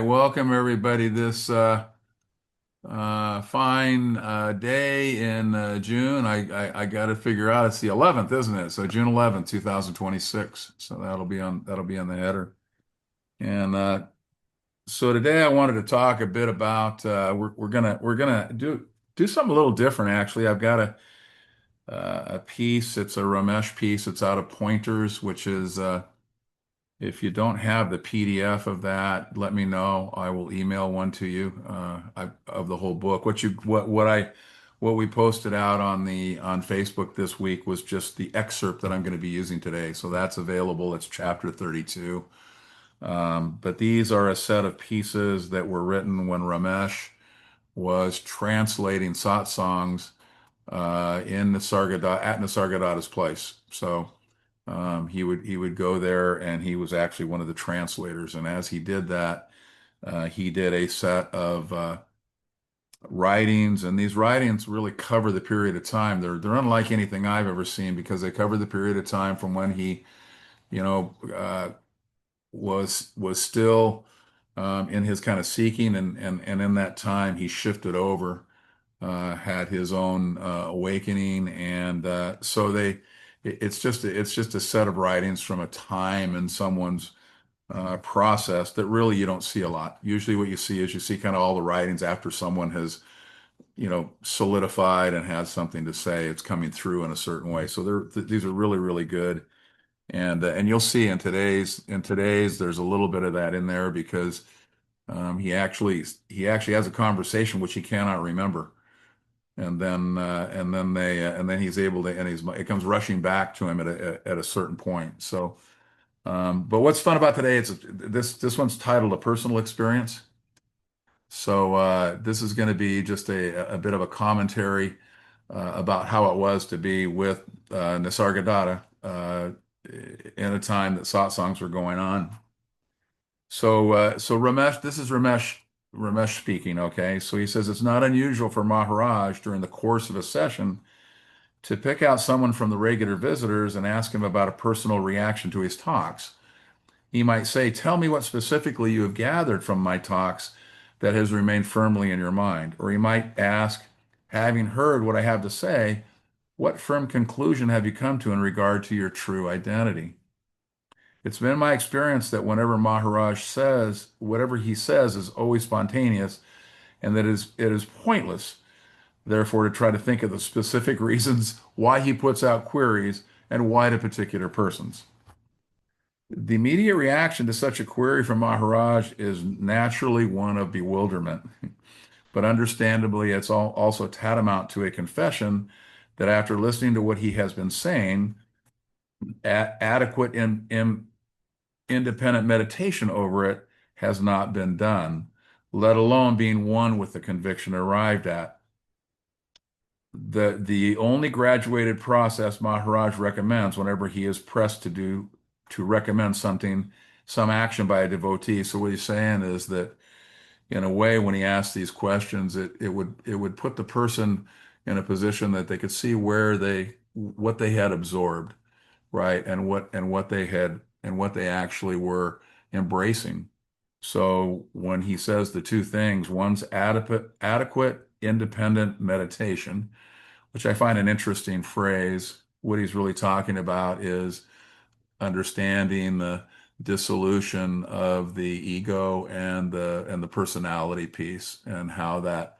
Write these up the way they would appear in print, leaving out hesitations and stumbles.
right, welcome everybody this fine day in June. I got to figure out it's the 11th, isn't it? So June 11th, 2026. So that'll be on the header. And so today I wanted to talk a bit about we're gonna do something a little different actually. I've got a piece. It's a Ramesh piece. It's out of Pointers, which is if you don't have the PDF of that, let me know. I will email one to you of the whole book. What we posted out on Facebook this week was just the excerpt that I'm going to be using today. So that's available. It's chapter 32. But these are a set of pieces that were written when Ramesh was translating satsangs in Nisargadatta at Nisargadatta's place. So he would go there, and he was actually one of the translators. And as he did that, he did a set of writings, and these writings really cover the period of time. They're unlike anything I've ever seen because they cover the period of time from when he, you know, was still in his kind of seeking, and in that time he shifted over, had his own awakening, and so it's just a set of writings from a time in someone's process that really you don't see a lot. Usually, what you see is you see kind of all the writings after someone has solidified and has something to say. It's coming through in a certain way. So these are really really good, and you'll see in today's there's a little bit of that in there because he actually has a conversation which he cannot remember, and then he's able to, and it comes rushing back to him at a certain point. So, but what's fun about today? This one's titled "A Personal Experience." So this is going to be just a bit of a commentary about how it was to be with Nisargadatta in a time that satsangs were going on. So Ramesh, this is Ramesh speaking. Okay, so he says it's not unusual for Maharaj during the course of a session to pick out someone from the regular visitors and ask him about a personal reaction to his talks. He might say, "Tell me what specifically you have gathered from my talks that has remained firmly in your mind." Or he might ask, "Having heard what I have to say, what firm conclusion have you come to in regard to your true identity?" It's been my experience that whenever Maharaj says, whatever he says is always spontaneous, and that it is pointless, therefore, to try to think of the specific reasons why he puts out queries and why to particular persons. The immediate reaction to such a query from Maharaj is naturally one of bewilderment, but understandably, it's also tantamount to a confession that after listening to what he has been saying, adequate independent meditation over it has not been done, let alone being one with the conviction arrived at. The only graduated process Maharaj recommends whenever he is pressed to recommend some action by a devotee. So what he's saying is that in a way, when he asks these questions, it would put the person in a position that they could see what they had absorbed, right? And what they actually were embracing. So when he says the two things, one's adequate independent meditation, which I find an interesting phrase. What he's really talking about is understanding the dissolution of the ego and the personality piece, and how that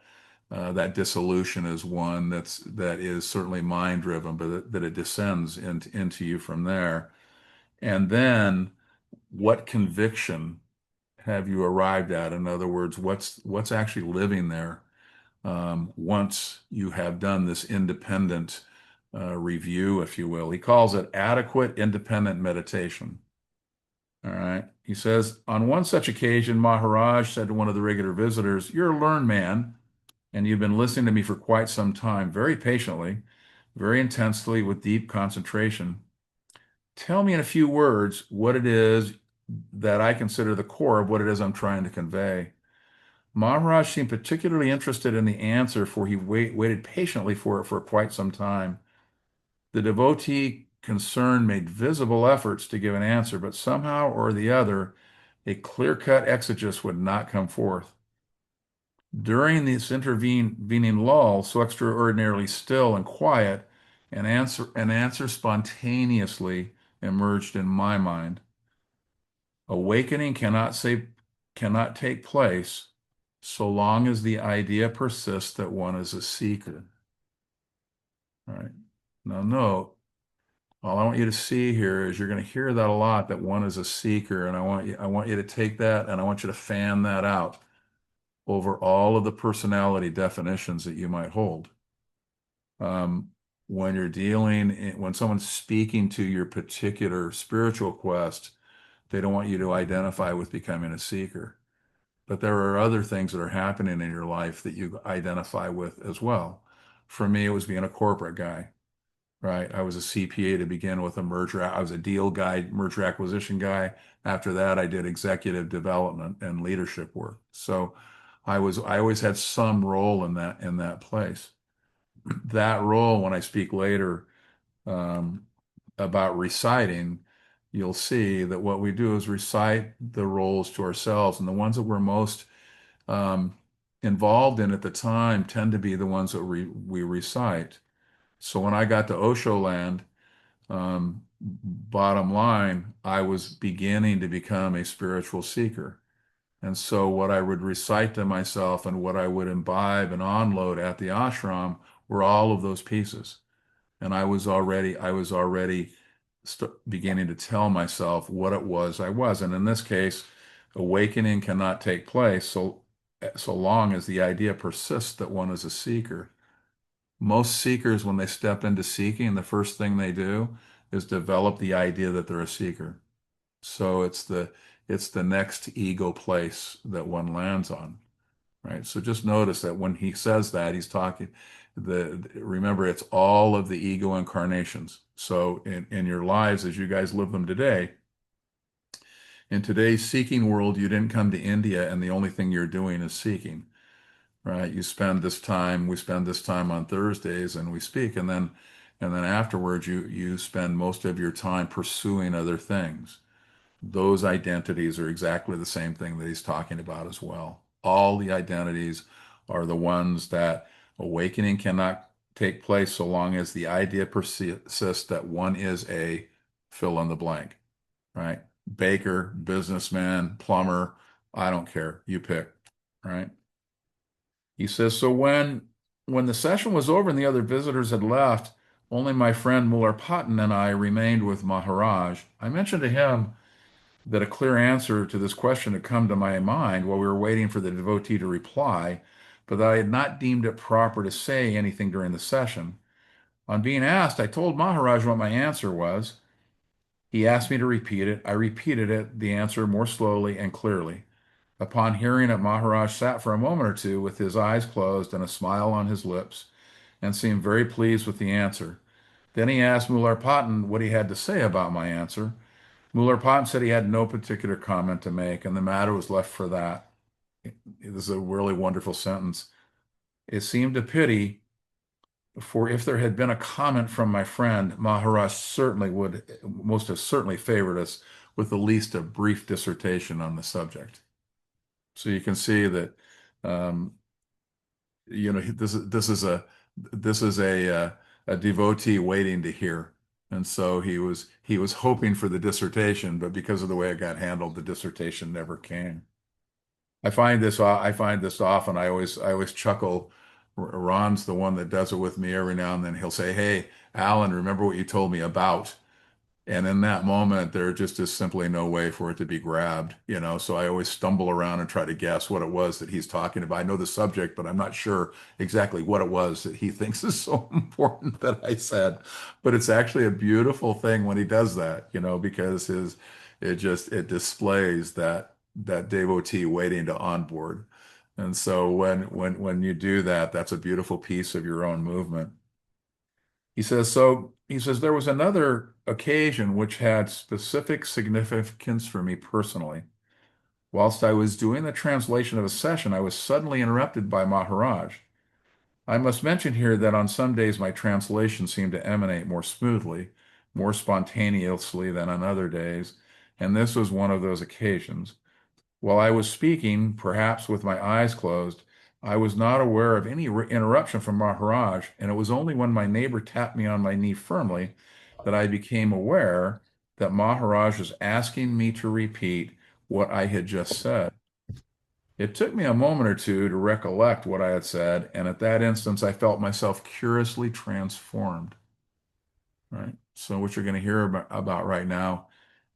dissolution is one that is certainly mind driven, but that it descends into you from there. And then what conviction have you arrived at? In other words, what's actually living there once you have done this independent review, if you will. He calls it adequate independent meditation. All right. He says, on one such occasion, Maharaj said to one of the regular visitors, "You're a learned man, and you've been listening to me for quite some time, very patiently, very intensely, with deep concentration. Tell me in a few words what it is that I consider the core of what it is I'm trying to convey." Maharaj seemed particularly interested in the answer, for he waited patiently for it for quite some time. The devotee concerned made visible efforts to give an answer, but somehow or the other, a clear-cut exegesis would not come forth. During this intervening lull, so extraordinarily still and quiet, an answer spontaneously emerged in my mind. Awakening cannot take place so long as the idea persists that one is a seeker. All right. Now note, all I want you to see here is you're going to hear that a lot, that one is a seeker, and I want you to take that and I want you to fan that out over all of the personality definitions that you might hold. When when someone's speaking to your particular spiritual quest, they don't want you to identify with becoming a seeker. But there are other things that are happening in your life that you identify with as well. For me, it was being a corporate guy, right? I was a CPA to begin with, I was a deal guy, merger acquisition guy. After that, I did executive development and leadership work. So I always had some role in that place. That role, when I speak later um, about reciting, you'll see that what we do is recite the roles to ourselves, and the ones that we're most um, involved in at the time tend to be the ones that we recite. So when I got to Osho land, bottom line, I was beginning to become a spiritual seeker. And so what I would recite to myself and what I would imbibe and onload at the ashram were all of those pieces. And I was already beginning to tell myself what it was I was. And in this case, awakening cannot take place so long as the idea persists that one is a seeker. Most seekers, when they step into seeking, the first thing they do is develop the idea that they're a seeker. So it's the next ego place that one lands on, right? So just notice that when he says that, he's talking remember, it's all of the ego incarnations. So in your lives as you guys live them today, in today's seeking world, you didn't come to India and the only thing you're doing is seeking, right? We spend this time on Thursdays and we speak, and then afterwards you spend most of your time pursuing other things. Those identities are exactly the same thing that he's talking about as well. All the identities are the ones that awakening cannot take place so long as the idea persists that one is a fill in the blank, right? Baker, businessman, plumber, I don't care. You pick, right? He says, so when the session was over and the other visitors had left, only my friend Muller Patton and I remained with Maharaj. I mentioned to him that a clear answer to this question had come to my mind while we were waiting for the devotee to reply, but that I had not deemed it proper to say anything during the session. On being asked, I told Maharaj what my answer was. He asked me to repeat it. I repeated the answer more slowly and clearly. Upon hearing it, Maharaj sat for a moment or two with his eyes closed and a smile on his lips, and seemed very pleased with the answer. Then he asked Mullar Patton what he had to say about my answer. Mullar Patton said he had no particular comment to make, and the matter was left for that. This is a really wonderful sentence. It seemed a pity, for if there had been a comment from my friend, Maharaj certainly would most have certainly favored us with at least a brief dissertation on the subject. So you can see that um, this is a devotee waiting to hear, and so he was hoping for the dissertation, but because of the way it got handled, the dissertation never came. I find this often. I always chuckle. Ron's the one that does it with me every now and then. He'll say, "Hey, Alan, remember what you told me about?" And in that moment, there just is simply no way for it to be grabbed. So I always stumble around and try to guess what it was that he's talking about. I know the subject, but I'm not sure exactly what it was that he thinks is so important that I said. But it's actually a beautiful thing when he does that, because it displays that devotee waiting to onboard. And so when you do that, that's a beautiful piece of your own movement. He says, there was another occasion which had specific significance for me personally. Whilst I was doing the translation of a session, I was suddenly interrupted by Maharaj. I must mention here that on some days my translation seemed to emanate more smoothly, more spontaneously than on other days, and this was one of those occasions. While I was speaking, perhaps with my eyes closed, I was not aware of any interruption from Maharaj, and it was only when my neighbor tapped me on my knee firmly that I became aware that Maharaj was asking me to repeat what I had just said. It took me a moment or two to recollect what I had said, and at that instance, I felt myself curiously transformed. Right. So what you're going to hear about right now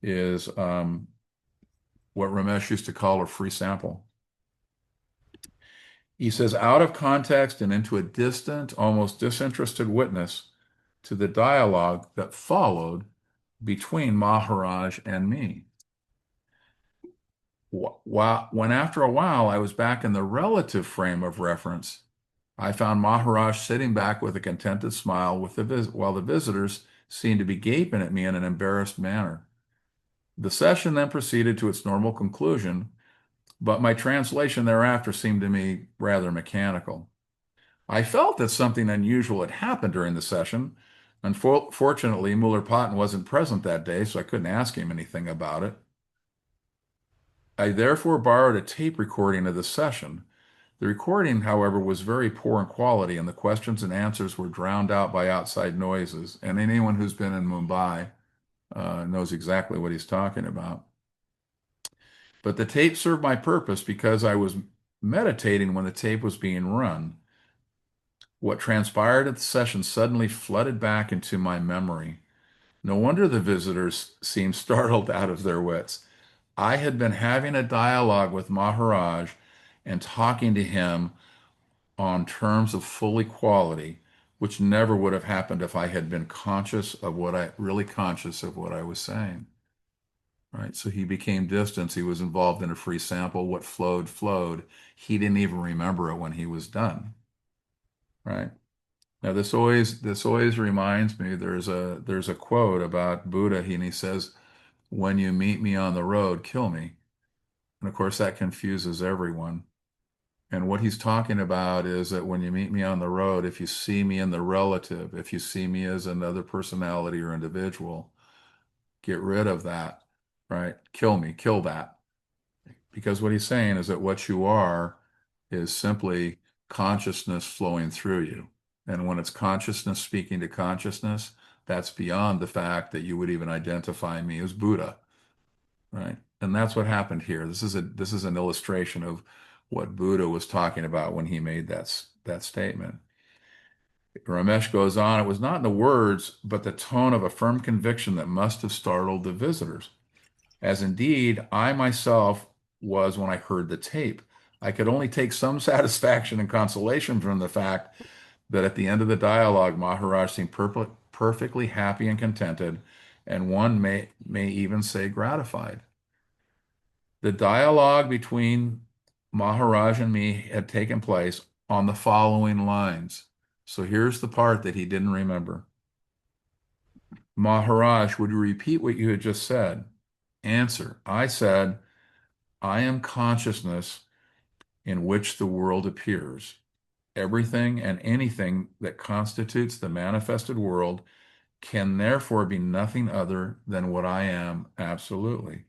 is what Ramesh used to call a free sample. He says, out of context and into a distant, almost disinterested witness to the dialogue that followed between Maharaj and me. When after a while I was back in the relative frame of reference, I found Maharaj sitting back with a contented smile while the visitors seemed to be gaping at me in an embarrassed manner. The session then proceeded to its normal conclusion, but my translation thereafter seemed to me rather mechanical. I felt that something unusual had happened during the session. Unfortunately, Muller-Patton wasn't present that day, so I couldn't ask him anything about it. I therefore borrowed a tape recording of the session. The recording, however, was very poor in quality, and the questions and answers were drowned out by outside noises. And anyone who's been in Mumbai knows exactly what he's talking about. But the tape served my purpose because I was meditating when the tape was being run. What transpired at the session suddenly flooded back into my memory. No wonder the visitors seemed startled out of their wits. I had been having a dialogue with Maharaj and talking to him on terms of full equality, which never would have happened if I had been really conscious of what I was saying. Right. So he became distance. He was involved in a free sample. What flowed, flowed. He didn't even remember it when he was done. Right. Now this always reminds me, there's a quote about Buddha, and he says, when you meet me on the road, kill me. And of course that confuses everyone. And what he's talking about is that when you meet me on the road, if you see me in the relative, if you see me as another personality or individual, get rid of that, right? Kill me, kill that. Because what he's saying is that what you are is simply consciousness flowing through you. And when it's consciousness speaking to consciousness, that's beyond the fact that you would even identify me as Buddha, right? And that's what happened here. This is an illustration of what Buddha was talking about when he made that statement. Ramesh goes on, it was not in the words, but the tone of a firm conviction that must have startled the visitors, as indeed I myself was when I heard the tape. I could only take some satisfaction and consolation from the fact that at the end of the dialogue, Maharaj seemed perfectly happy and contented, and one may even say gratified. The dialogue between Maharaj and me had taken place on the following lines. So here's the part that he didn't remember. Maharaj, would you repeat what you had just said? Answer. I said, I am consciousness in which the world appears. Everything and anything that constitutes the manifested world can therefore be nothing other than what I am absolutely.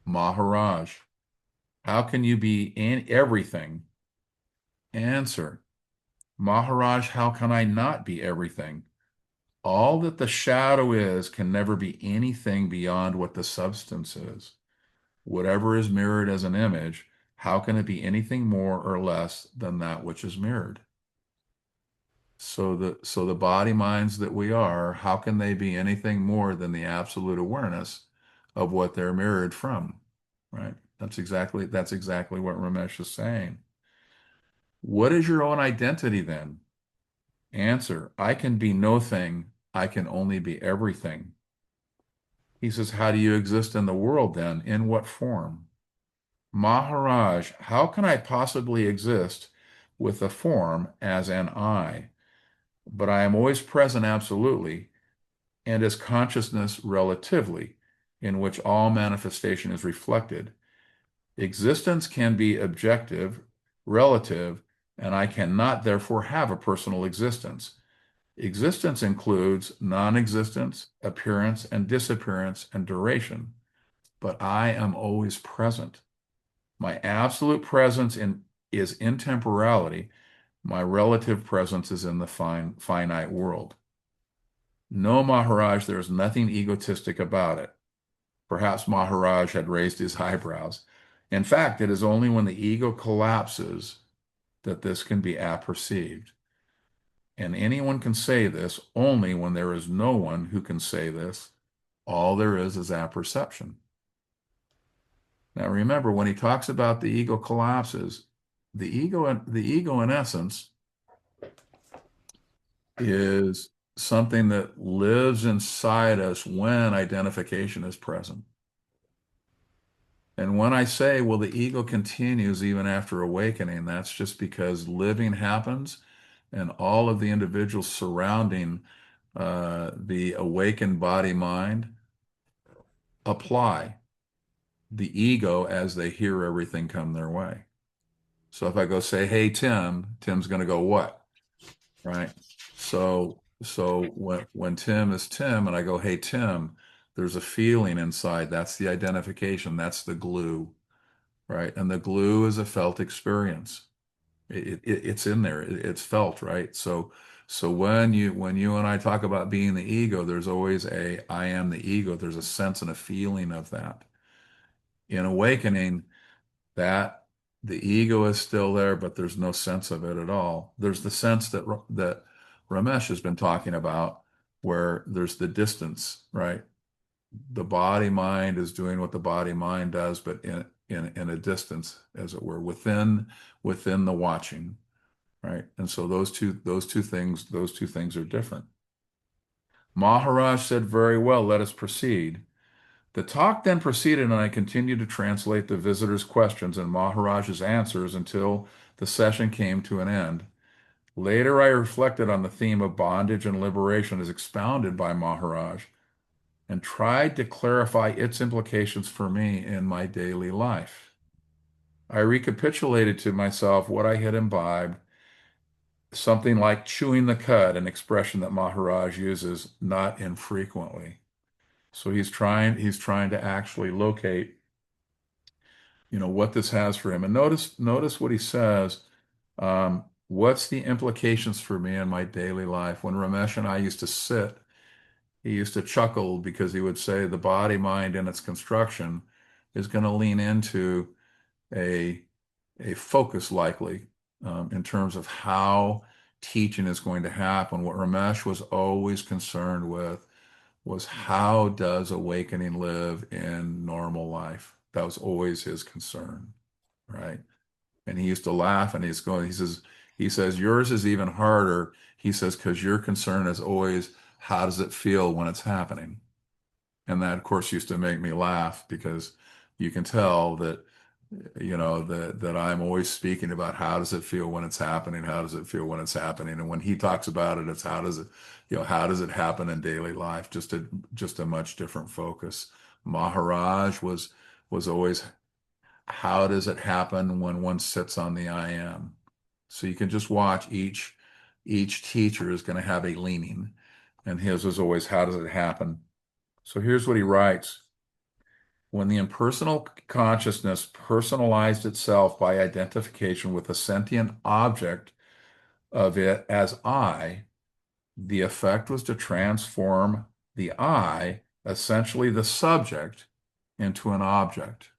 Maharaj, how can you be in everything? Answer. Maharaj, how can I not be everything? All that the shadow is can never be anything beyond what the substance is. Whatever is mirrored as an image, how can it be anything more or less than that which is mirrored? So the body minds that we are, how can they be anything more than the absolute awareness of what they're mirrored from? Right? That's exactly what Ramesh is saying. What is your own identity then? Answer, I can be no thing. I can only be everything. He says, how do you exist in the world then? In what form? Maharaj, how can I possibly exist with a form as an I? But I am always present absolutely, and as consciousness relatively, in which all manifestation is reflected. Existence can be objective, relative, and I cannot therefore have a personal existence. Existence includes non-existence, appearance and disappearance and duration, but I am always present. My absolute presence is in temporality. My relative presence is in the finite world. No, Maharaj, there is nothing egotistic about it. Perhaps Maharaj had raised his eyebrows. In fact, it is only when the ego collapses that this can be apperceived. And anyone can say this only when there is no one who can say this. All there is apperception. Now remember, when he talks about the ego collapses, the ego in essence is something that lives inside us when identification is present. And when I say, well, the ego continues even after awakening, that's just because living happens and all of the individuals surrounding the awakened body mind apply the ego as they hear everything come their way. So if I go say, hey, Tim, Tim's going to go, what? Right? So when Tim is Tim and I go, hey, Tim, there's a feeling inside. That's the identification. That's the glue, right? And the glue is a felt experience. It's in there. It's felt, right? So when you and I talk about being the ego, there's always a I am the ego. There's a sense and a feeling of that. In awakening, that the ego is still there, but there's no sense of it at all. There's the sense that Ramesh has been talking about, where there's the distance, right? The body mind is doing what the body mind does, but in a distance, as it were, within the watching, right? And so those two things are different. Maharaj said, very well, let us proceed. The talk then proceeded, and I continued to translate the visitors' questions and Maharaj's answers until the session came to an end. Later, I reflected on the theme of bondage and liberation as expounded by Maharaj and tried to clarify its implications for me in my daily life. I recapitulated to myself what I had imbibed, something like chewing the cud, an expression that Maharaj uses not infrequently. So he's trying to actually locate, what this has for him. And notice what he says. What's the implications for me in my daily life? When Ramesh and I used to sit, he used to chuckle because he would say the body mind in its construction is going to lean into a a focus likely, in terms of how teaching is going to happen. What Ramesh was always concerned with was how does awakening live in normal life? That was always his concern, right? And he used to laugh and he says, yours is even harder. He says, because your concern is always, how does it feel when it's happening? And that, of course, used to make me laugh because you can tell that, that I'm always speaking about how does it feel when it's happening? How does it feel when it's happening? And when he talks about it, it's how does it happen in daily life? Just a much different focus. Maharaj was always, how does it happen when one sits on the I am? So you can just watch each teacher is going to have a leaning, and his was always, how does it happen? So here's what he writes. When the impersonal consciousness personalized itself by identification with a sentient object of it as I, the effect was to transform the I, essentially the subject, into an object.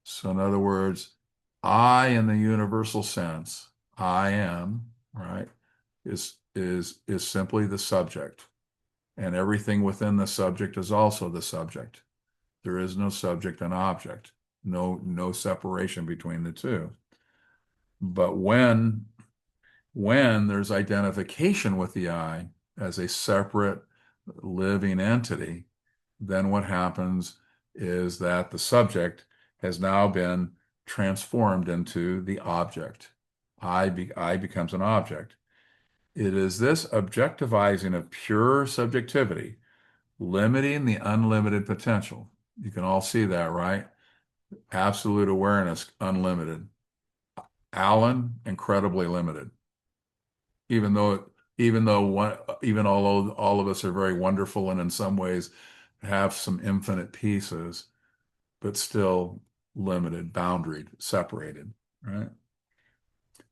So in other words, I in the universal sense, I am, right, is simply the subject. And everything within the subject is also the subject. There is no subject and object, no separation between the two. But when there's identification with the I as a separate living entity, then what happens is that the subject has now been transformed into the object. I becomes an object. It is this objectivizing of pure subjectivity, limiting the unlimited potential. You can all see that, right? Absolute awareness, unlimited. Alan, incredibly limited. Even though, even although all of us are very wonderful and in some ways have some infinite pieces, but still limited, boundaried, separated, right?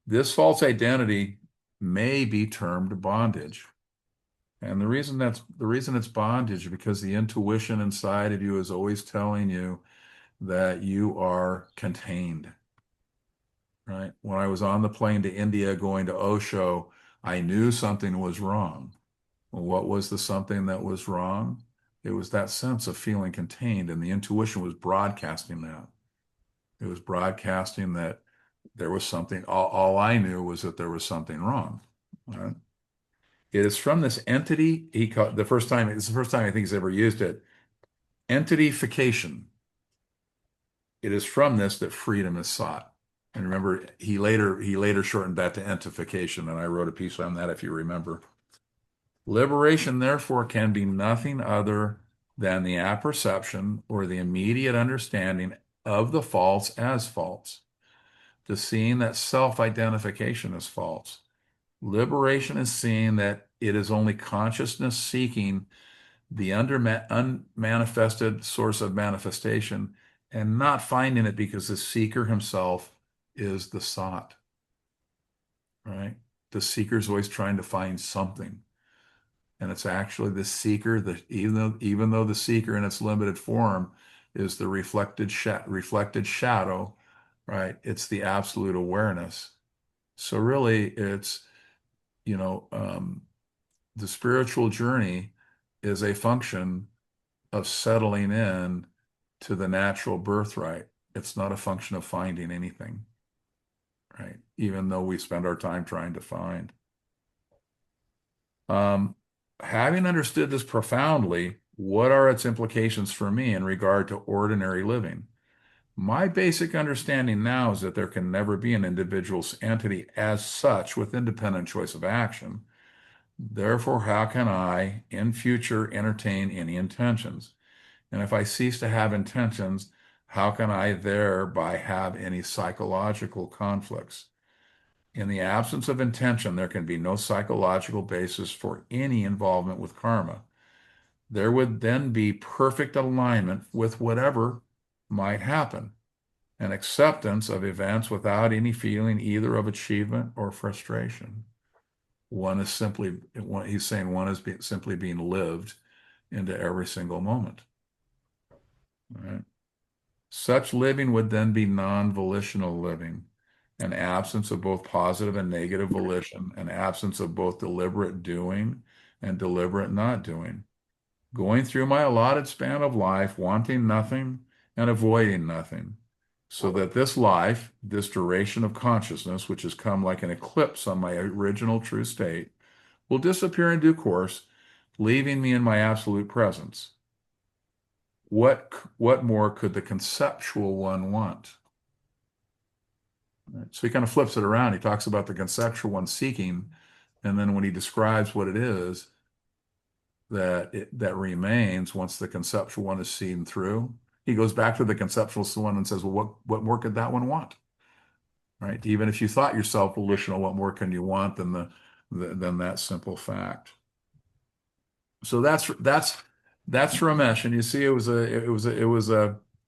This false identity may be termed bondage. And the reason it's bondage is because the intuition inside of you is always telling you that you are contained, right? When I was on the plane to India going to Osho, I knew something was wrong. Well, what was the something that was wrong? It was that sense of feeling contained, and the intuition was broadcasting that. It was broadcasting that there was something, all I knew was that there was something wrong. Right? It is from this entity, he called the first time, it's the first time I think he's ever used it, entityfication. It is from this that freedom is sought. And remember, he later shortened that to entification, and I wrote a piece on that if you remember. Liberation, therefore, can be nothing other than the apperception or the immediate understanding of the false as false, the seeing that self-identification is false. Liberation is seeing that it is only consciousness seeking the unmanifested source of manifestation and not finding it because the seeker himself is the sought, right? The seeker is always trying to find something. And it's actually the seeker that even though the seeker in its limited form is the reflected shadow, right? It's the absolute awareness. So really it's, you know, the spiritual journey is a function of settling in to the natural birthright. It's not a function of finding anything, right? Even though we spend our time trying to find. Having understood this profoundly, what are its implications for me in regard to ordinary living? My basic understanding now is that there can never be an individual's entity as such with independent choice of action. Therefore, how can I, in future, entertain any intentions? And if I cease to have intentions, how can I thereby have any psychological conflicts? In the absence of intention, there can be no psychological basis for any involvement with karma. There would then be perfect alignment with whatever might happen, an acceptance of events without any feeling either of achievement or frustration. He's saying one is simply being lived into every single moment. Right? Such living would then be non-volitional living, an absence of both positive and negative volition, an absence of both deliberate doing and deliberate not doing. Going through my allotted span of life, wanting nothing and avoiding nothing, so that this life, this duration of consciousness, which has come like an eclipse on my original true state, will disappear in due course, leaving me in my absolute presence. What more could the conceptual one want? Right. So he kind of flips it around. He talks about the conceptual one seeking, and then when he describes what it is that remains once the conceptual one is seen through, he goes back to the conceptual one and says, well, what more could that one want? Right? Even if you thought yourself volitional, what more can you want than that simple fact? So that's Ramesh, and you see,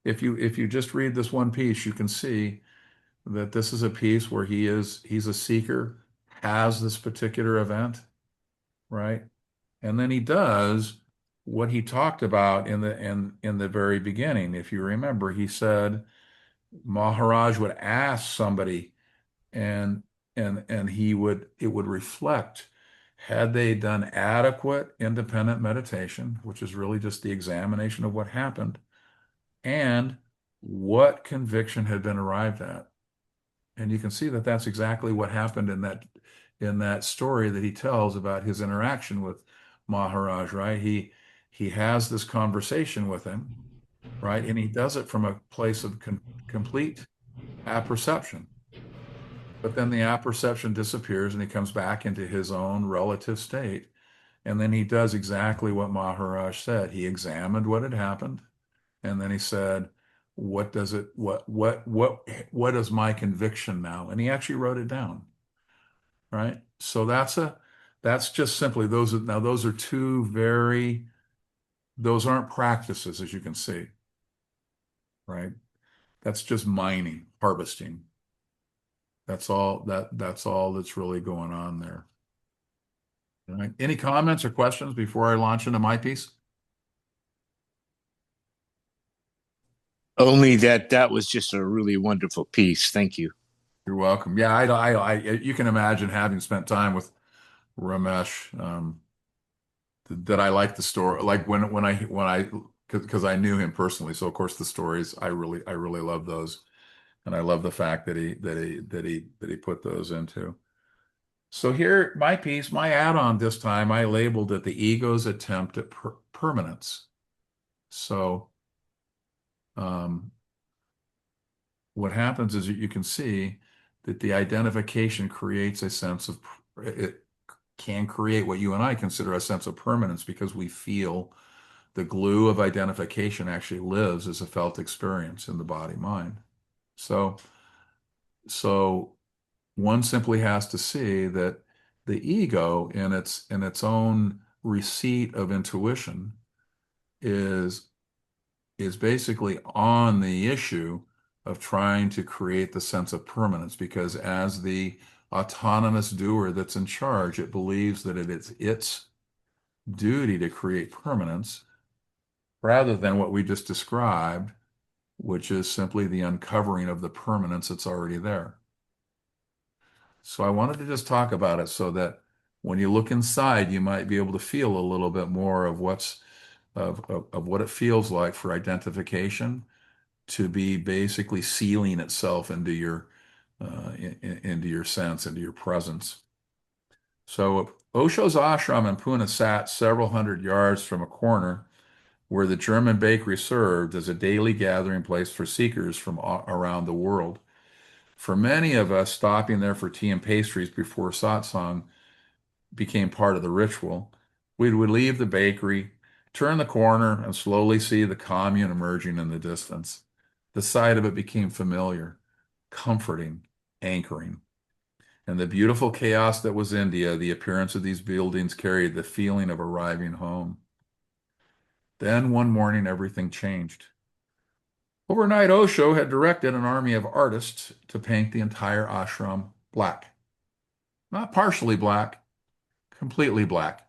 if you just read this one piece, you can see that this is a piece where he's a seeker, has this particular event, right? And then he does what he talked about in the very beginning. If you remember, he said Maharaj would ask somebody, and it would reflect, had they done adequate independent meditation, which is really just the examination of what happened, and what conviction had been arrived at. And you can see that that's exactly what happened in that story that he tells about his interaction with Maharaj, right? He has this conversation with him, right? And he does it from a place of complete apperception. But then the apperception disappears and he comes back into his own relative state. And then he does exactly what Maharaj said. He examined what had happened, and then he said, what is my conviction now? And he actually wrote it down. Right? So that's just simply those are those aren't practices, as you can see. Right? That's just mining, harvesting. That's all that's really going on there. All right. Any comments or questions before I launch into my piece? Only that that was just a really wonderful piece. Thank you. You're welcome. Yeah, you can imagine having spent time with Ramesh, that I like the story. Like when I because I knew him personally, so of course the stories I really love those, and I love the fact that he put those into. So here, my piece, my add-on this time, I labeled it the ego's attempt at permanence. So um, what happens is that you can see that the identification creates a sense of it can create what you and I consider a sense of permanence because we feel the glue of identification actually lives as a felt experience in the body mind. So, so one simply has to see that the ego in its own receipt of intuition is is basically on the issue of trying to create the sense of permanence because as the autonomous doer that's in charge, it believes that it is its duty to create permanence rather than what we just described, which is simply the uncovering of the permanence that's already there. So I wanted to just talk about it so that when you look inside, you might be able to feel a little bit more of of what it feels like for identification to be basically sealing itself into your sense, into your presence. So Osho's ashram in Pune sat several hundred yards from a corner where the German bakery served as a daily gathering place for seekers from around the world. For many of us, stopping there for tea and pastries before satsang became part of the ritual. We would leave the bakery, turn the corner, and slowly see the commune emerging in the distance. The sight of it became familiar, comforting, anchoring. And the beautiful chaos that was India, the appearance of these buildings carried the feeling of arriving home. Then one morning, everything changed. Overnight, Osho had directed an army of artists to paint the entire ashram black. Not partially black, completely black.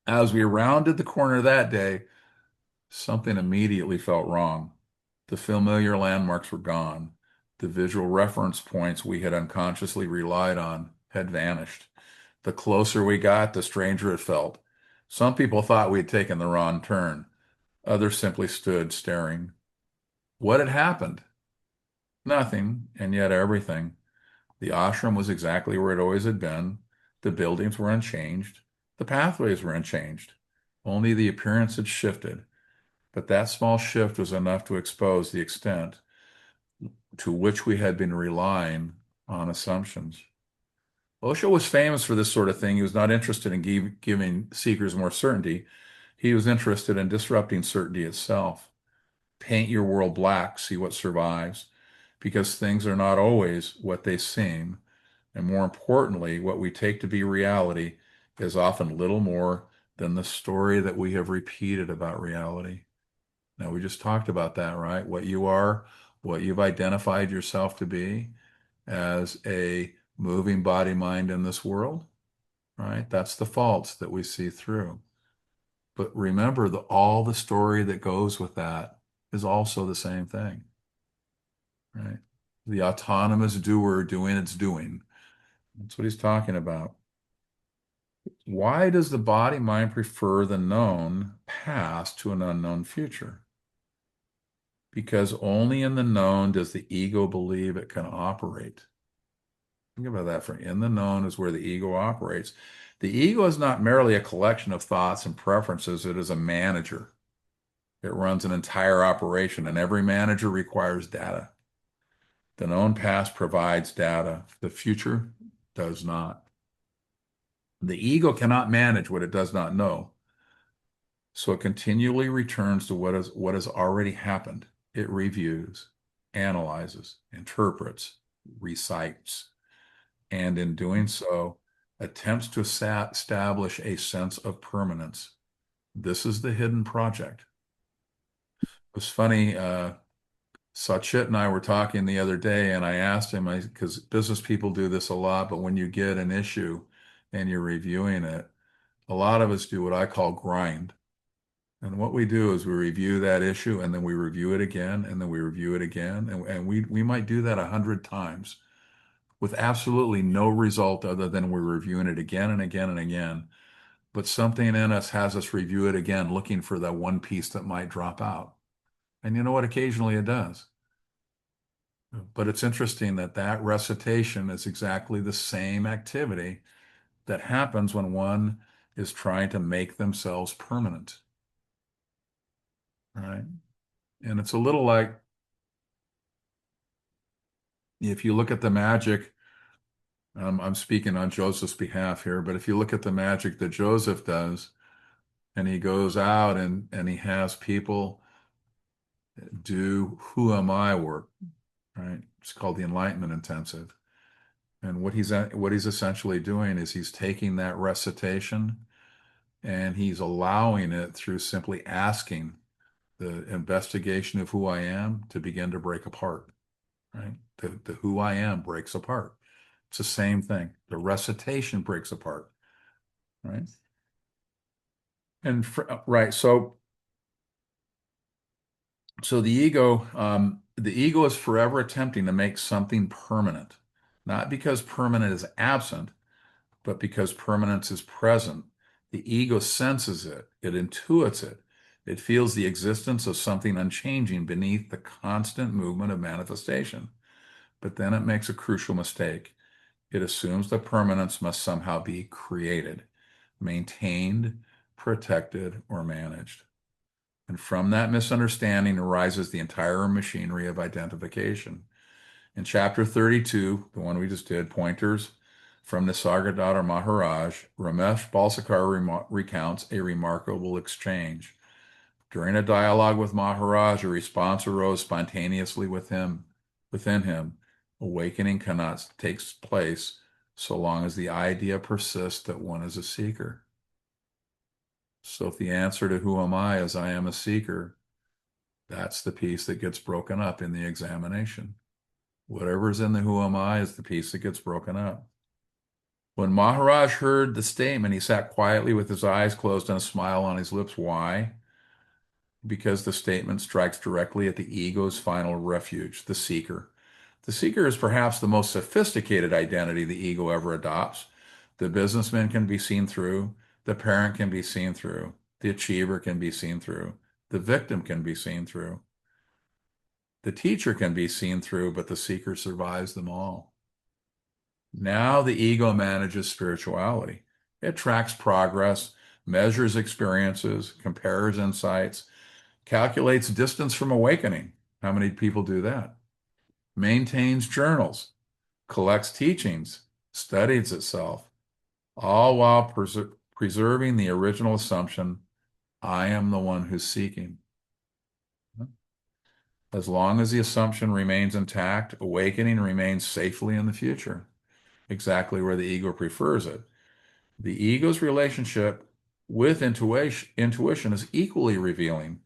As we rounded the corner that day, something immediately felt wrong. The familiar landmarks were gone. The visual reference points we had unconsciously relied on had vanished. The closer we got, the stranger it felt. Some people thought we had taken the wrong turn. Others simply stood staring. What had happened? Nothing, and yet everything. The ashram was exactly where it always had been. The buildings were unchanged. The pathways were unchanged. Only the appearance had shifted. But that small shift was enough to expose the extent to which we had been relying on assumptions. Osho was famous for this sort of thing. He was not interested in giving seekers more certainty. He was interested in disrupting certainty itself. Paint your world black, see what survives, because things are not always what they seem. And more importantly, what we take to be reality is often little more than the story that we have repeated about reality. Now, we just talked about that, right? What you are, what you've identified yourself to be as a moving body mind in this world, right? That's the faults that we see through. But remember that all the story that goes with that is also the same thing, right? The autonomous doer doing its doing. That's what he's talking about. Why does the body mind prefer the known past to an unknown future? Because only in the known does the ego believe it can operate. Think about that for in the known is where the ego operates. The ego is not merely a collection of thoughts and preferences, it is a manager. It runs an entire operation, and every manager requires data. The known past provides data, the future does not. The ego cannot manage what it does not know, so it continually returns to what has already happened. It reviews, analyzes, interprets, recites, and in doing so, attempts to establish a sense of permanence. This is the hidden project. It was funny. Sachit and I were talking the other day, and I asked him, because business people do this a lot, but when you get an issue and you're reviewing it, a lot of us do what I call grind. And what we do is we review that issue and then we review it again and then we review it again. And we might do that 100 times with absolutely no result other than we're reviewing it again and again and again. But something in us has us review it again, looking for that one piece that might drop out. And you know what? Occasionally it does. But it's interesting that that recitation is exactly the same activity that happens when one is trying to make themselves permanent. Right? And it's a little like if you look at the magic, I'm speaking on Joseph's behalf here, but if you look at the magic that Joseph does, and he goes out and he has people do who am I work, right? It's called the Enlightenment Intensive. And what he's essentially doing is he's taking that recitation and he's allowing it through simply asking the investigation of who I am to begin to break apart, right? The who I am breaks apart. It's the same thing. The recitation breaks apart, right? And right, so the ego is forever attempting to make something permanent, not because permanent is absent, but because permanence is present. The ego senses it, it intuits it, it feels the existence of something unchanging beneath the constant movement of manifestation. But then it makes a crucial mistake. It assumes that permanence must somehow be created, maintained, protected, or managed. And from that misunderstanding arises the entire machinery of identification. In chapter 32, the one we just did, Pointers from Nisargadatta Maharaj, Ramesh Balsekar recounts a remarkable exchange. During a dialogue with Maharaj, a response arose spontaneously within him. Awakening cannot take place so long as the idea persists that one is a seeker. So if the answer to who am I is I am a seeker, that's the piece that gets broken up in the examination. Whatever's in the who am I is the piece that gets broken up. When Maharaj heard the statement, he sat quietly with his eyes closed and a smile on his lips. Why? Because the statement strikes directly at the ego's final refuge, the seeker. The seeker is perhaps the most sophisticated identity the ego ever adopts. The businessman can be seen through, the parent can be seen through, the achiever can be seen through, the victim can be seen through. The teacher can be seen through, but the seeker survives them all. Now the ego manages spirituality. It tracks progress, measures experiences, compares insights, calculates distance from awakening. How many people do that? Maintains journals, collects teachings, studies itself, all while preserving the original assumption, I am the one who's seeking. As long as the assumption remains intact, awakening remains safely in the future, exactly where the ego prefers it. The ego's relationship with intuition is equally revealing.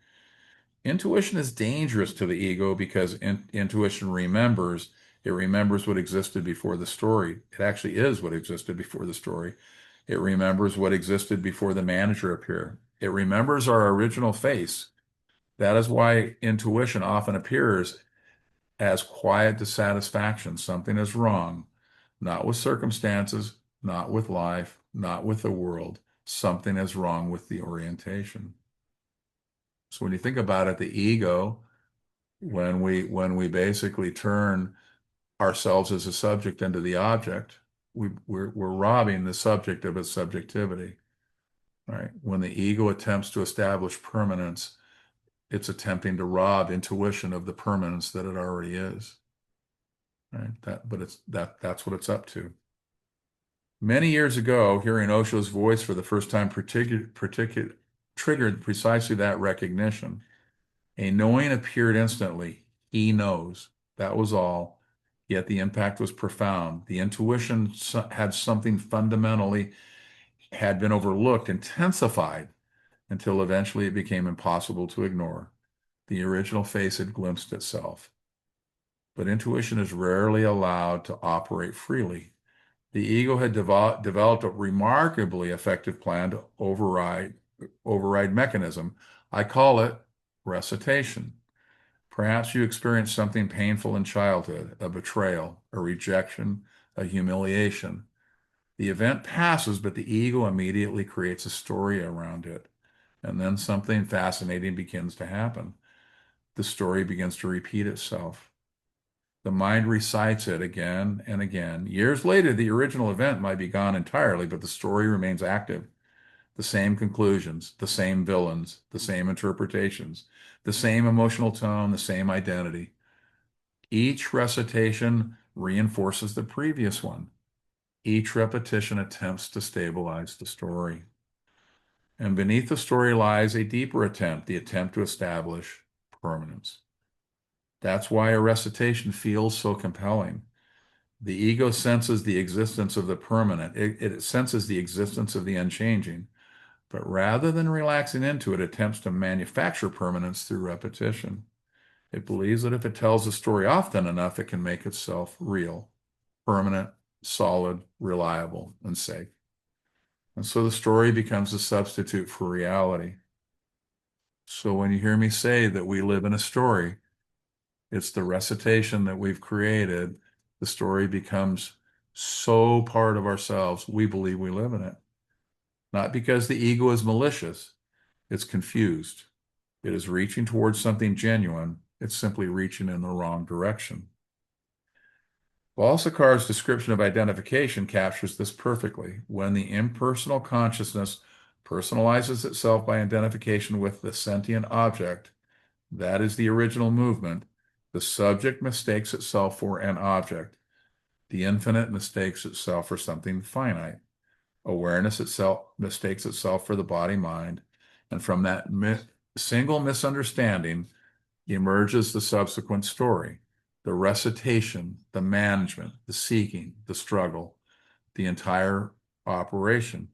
Intuition is dangerous to the ego because intuition remembers. It remembers what existed before the story. It actually is what existed before the story. It remembers what existed before the manager appeared. It remembers our original face. That is why intuition often appears as quiet dissatisfaction. Something is wrong, not with circumstances, not with life, not with the world. Something is wrong with the orientation. So when you think about it, the ego, when we basically turn ourselves as a subject into the object, we're robbing the subject of its subjectivity, right? When the ego attempts to establish permanence, it's attempting to rob intuition of the permanence that it already is, right? That's what it's up to. Many years ago, hearing Osho's voice for the first time triggered precisely that recognition. A knowing appeared instantly. He knows. That was all. Yet the impact was profound. The intuition had something fundamentally had been overlooked, intensified, until eventually it became impossible to ignore. The original face had glimpsed itself. but intuition is rarely allowed to operate freely. The ego had developed a remarkably effective plan to override mechanism. I call it recitation. Perhaps you experienced something painful in childhood, a betrayal, a rejection, a humiliation. The event passes, but the ego immediately creates a story around it. And then something fascinating begins to happen. The story begins to repeat itself. The mind recites it again and again. Years later, the original event might be gone entirely, but the story remains active. The same conclusions, the same villains, the same interpretations, the same emotional tone, the same identity. Each recitation reinforces the previous one. Each repetition attempts to stabilize the story. And beneath the story lies a deeper attempt, the attempt to establish permanence. That's why a recitation feels so compelling. The ego senses the existence of the permanent. It senses the existence of the unchanging. But rather than relaxing into it, attempts to manufacture permanence through repetition. It believes that if it tells a story often enough, it can make itself real, permanent, solid, reliable, and safe. And so the story becomes a substitute for reality. So when you hear me say that we live in a story, it's the recitation that we've created. The story becomes so part of ourselves, we believe we live in it. Not because the ego is malicious, it's confused. It is reaching towards something genuine. It's simply reaching in the wrong direction. Balsekar's description of identification captures this perfectly. When the impersonal consciousness personalizes itself by identification with the sentient object, that is the original movement, the subject mistakes itself for an object. The infinite mistakes itself for something finite. Awareness itself mistakes itself for the body-mind. And from that single misunderstanding emerges the subsequent story, the recitation, the management, the seeking, the struggle, the entire operation.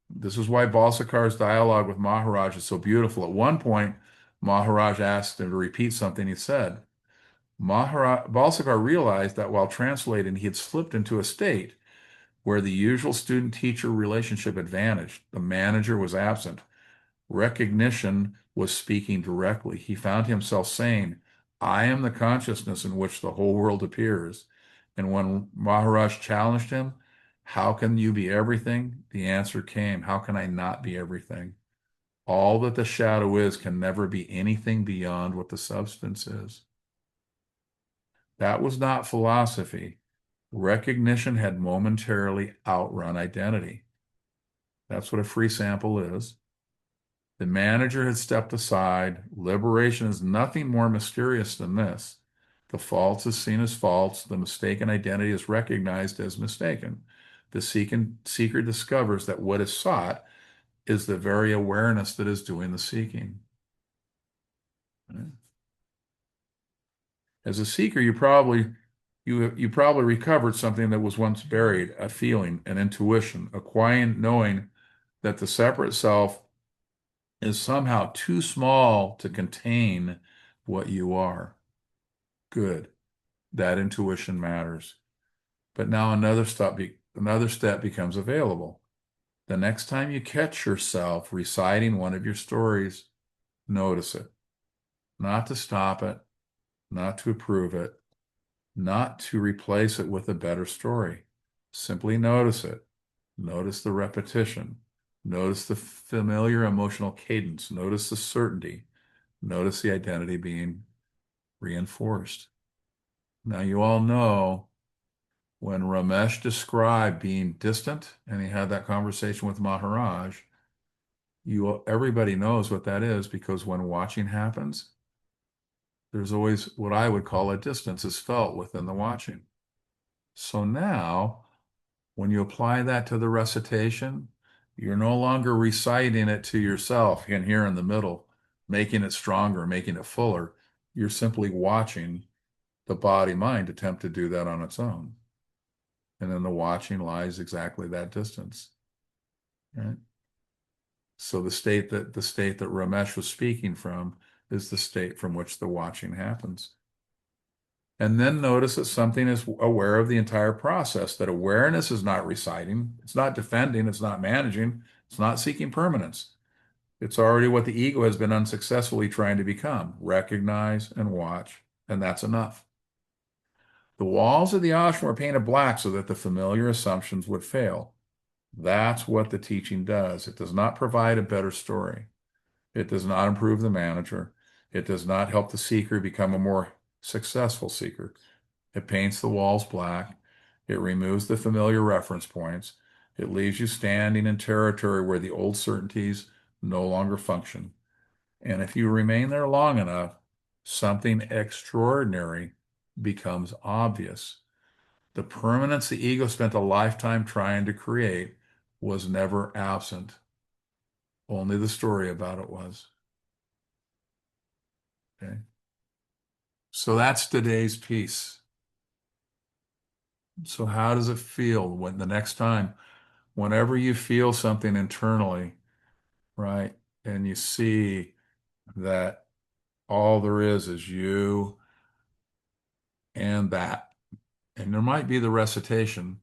This is why Balsekar's dialogue with Maharaj is so beautiful. At one point, Maharaj asked him to repeat something he said. Balsekar realized that while translating, he had slipped into a state where the usual student-teacher relationship had vanished. The manager was absent. Recognition was speaking directly. He found himself saying, I am the consciousness in which the whole world appears. And when Maharaj challenged him, how can you be everything? The answer came, how can I not be everything? All that the shadow is can never be anything beyond what the substance is. That was not philosophy. Recognition had momentarily outrun identity. That's what a free sample is. The manager had stepped aside. Liberation is nothing more mysterious than this. The false is seen as false. The mistaken identity is recognized as mistaken. The seeker discovers that what is sought is the very awareness that is doing the seeking. As a seeker, you probably recovered something that was once buried, a feeling, an intuition, a quiet knowing that the separate self is somehow too small to contain what you are. Good. That intuition matters. But now another step becomes available. The next time you catch yourself reciting one of your stories, notice it. Not to stop it, not to approve it, not to replace it with a better story. Simply notice it. Notice the repetition. Notice the familiar emotional cadence. Notice the certainty. Notice the identity being reinforced. Now, you all know when Ramesh described being distant and he had that conversation with Maharaj, everybody knows what that is, because when watching happens, there's always what I would call a distance is felt within the watching. So now, when you apply that to the recitation, you're no longer reciting it to yourself in here in the middle, making it stronger, making it fuller. You're simply watching the body-mind attempt to do that on its own. And in the watching lies exactly that distance. Right? So the state that Ramesh was speaking from is the state from which the watching happens. And then notice that something is aware of the entire process, that awareness is not reciting, it's not defending, it's not managing, it's not seeking permanence. It's already what the ego has been unsuccessfully trying to become. Recognize and watch, and that's enough. The walls of the ashram were painted black so that the familiar assumptions would fail. That's what the teaching does. It does not provide a better story. It does not improve the manager. It does not help the seeker become a more successful seeker. It paints the walls black. It removes the familiar reference points. It leaves you standing in territory where the old certainties no longer function. And if you remain there long enough, something extraordinary becomes obvious. The permanence the ego spent a lifetime trying to create was never absent. Only the story about it was. Okay. So that's today's piece. So how does it feel when the next time, whenever you feel something internally, right, and you see that all there is you and that, and there might be the recitation.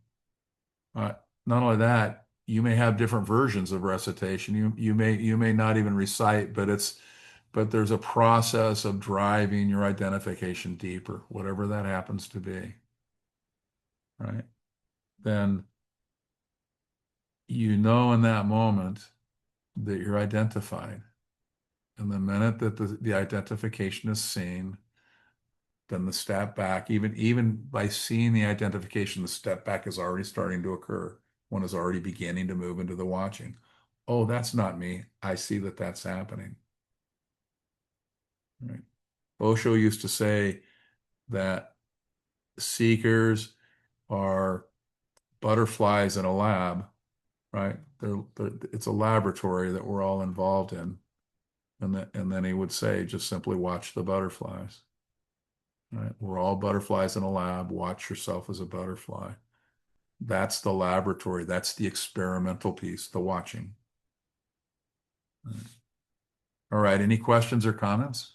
Uh, Not only that, you may have different versions of recitation. You may not even recite, but there's a process of driving your identification deeper, whatever that happens to be, right? Then you know in that moment that you're identified. And the minute that the identification is seen, then the step back, even by seeing the identification, the step back is already starting to occur. One is already beginning to move into the watching. Oh, that's not me. I see that that's happening. Right? Osho used to say that seekers are butterflies in a lab, right? It's a laboratory that we're all involved in. And then he would say, just simply watch the butterflies. Right? We're all butterflies in a lab. Watch yourself as a butterfly. That's the laboratory. That's the experimental piece, the watching. All right. Any questions or comments?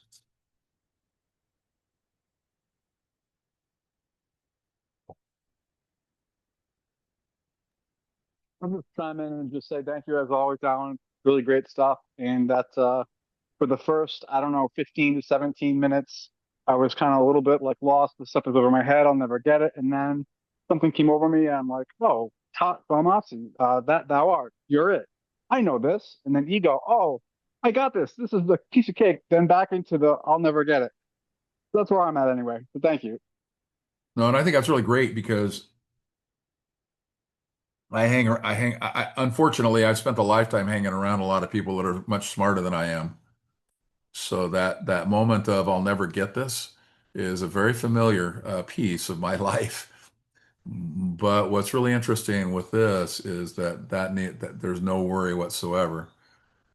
I'll just chime in and just say thank you as always, Alan. Really great stuff. And that's for the first, I don't know, 15 to 17 minutes, I was kind of a little bit like lost. The stuff is over my head. I'll never get it. And then something came over me. And I'm like, oh, Tat Brahmasi, that thou art, you're it. I know this. And then ego, oh, I got this. This is the piece of cake. Then back into the I'll never get it. That's where I'm at anyway. But thank you. No, and I think that's really great because unfortunately, I've spent a lifetime hanging around a lot of people that are much smarter than I am. So that moment of I'll never get this is a very familiar piece of my life. But what's really interesting with this is that there's no worry whatsoever,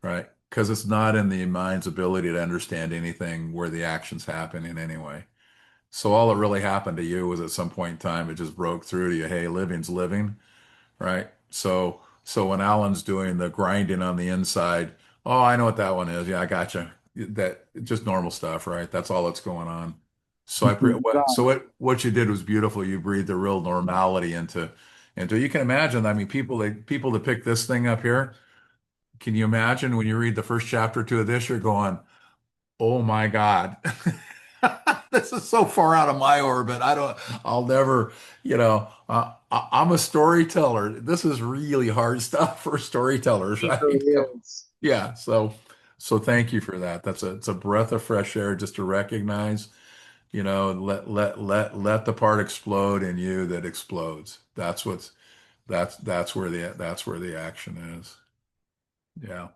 right? Because it's not in the mind's ability to understand anything where the action's happening anyway. So all that really happened to you was at some point in time, it just broke through to you. Hey, living's living, right? So when Alan's doing the grinding on the inside, oh, I know what that one is. Yeah, I gotcha. That just normal stuff, right? That's all that's going on. So what you did was beautiful. You breathed a real normality into you can imagine. I mean, people that pick this thing up here. Can you imagine when you read the first chapter or two of this, you're going, oh my God. This is so far out of my orbit. I'll never, I'm a storyteller. This is really hard stuff for storytellers, It right? really is. Yeah. So thank you for that. It's a breath of fresh air just to recognize, let the part explode in you that explodes. That's where the action is. Yeah.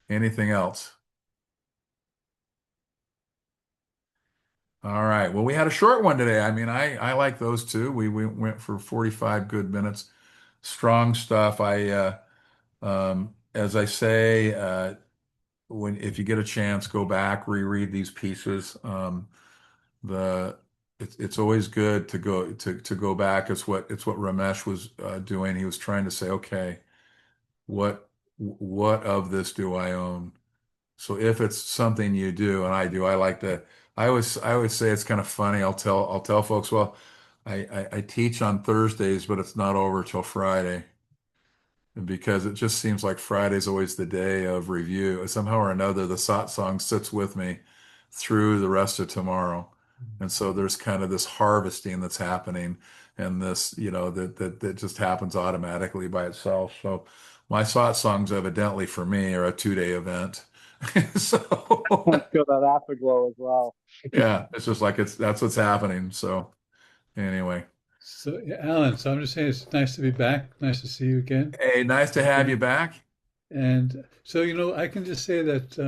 Anything else? All right. Well, we had a short one today. I mean, I like those too. We went for 45 good minutes. Strong stuff. As I say, when if you get a chance, go back, reread these pieces. The it's always good to go back. It's what Ramesh was doing. He was trying to say, okay, what of this do I own? So if it's something you do, and I do, I like to I always say it's kind of funny. I'll tell folks, well, I teach on Thursdays, but it's not over till Friday because it just seems like Friday's always the day of review. Somehow or another, the Satsang sits with me through the rest of tomorrow. And so there's kind of this harvesting that's happening and this, that just happens automatically by itself. So my Satsangs evidently for me are a 2-day event. I So feel that afterglow as well. yeah, it's just like that's what's happening. So anyway, So, yeah, Alan, so I'm just saying it's nice to be back. Nice to see you again. hey, nice to have you back. And so, I can just say that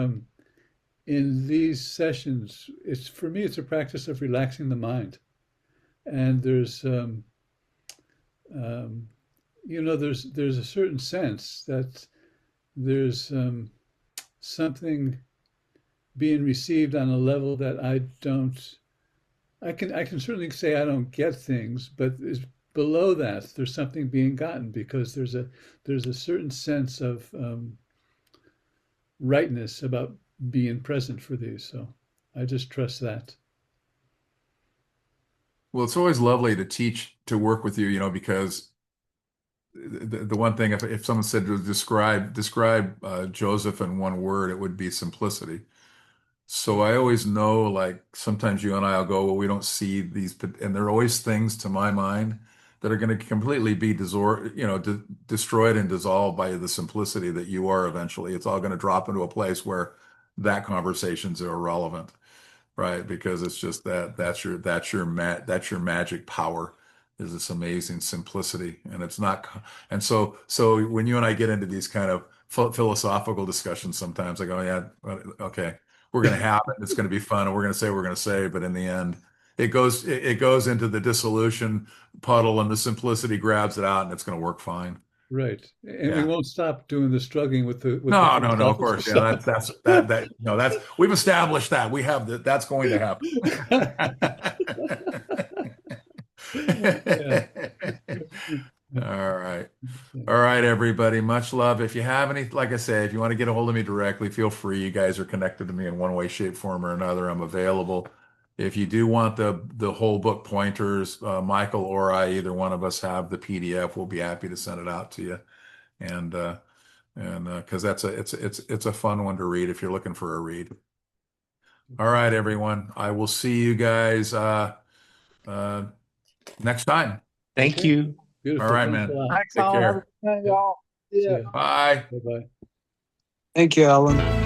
in these sessions, it's for me, it's a practice of relaxing the mind. And um, there's a certain sense that there's something being received on a level that I don't. I can certainly say I don't get things, but is below that there's something being gotten because there's a certain sense of rightness about being present for these. So I just trust that. Well, it's always lovely to teach, to work with you, because the one thing, if someone said to describe Joseph in one word, it would be simplicity. So I always know, like sometimes you and I'll go, well, we don't see these, and there are always things to my mind that are going to completely be destroyed and dissolved by the simplicity that you are eventually. It's all going to drop into a place where that conversation's irrelevant, right? Because it's just that's your magic power is this amazing simplicity, and it's not. And so when you and I get into these kind of philosophical discussions, sometimes I go, yeah, okay, we're going to have it. It's going to be fun, and we're going to say what we're going to say, but in the end, it goes into the dissolution puddle, and the simplicity grabs it out, and it's going to work fine. Right. And we Yeah. won't stop doing the struggling with the No, no, no, of philosophical course. Yeah, stuff. that no, that's we've established that. We have that's going to happen. Yeah. All right. All right, everybody. Much love. If you have any, like I say, if you want to get a hold of me directly, feel free. You guys are connected to me in one way, shape, form, or another. I'm available. If you do want the whole book pointers, Michael or I, either one of us have the PDF. We'll be happy to send it out to you. And because it's a fun one to read if you're looking for a read. All right, everyone. I will see you guys uh, next time. Thank Okay. you. Beautiful. All right, Thanks a man. lot. Thanks, Take Alan. Have a care. good night, y'all. See Yeah. ya. Bye. Bye-bye. Thank you, Alan.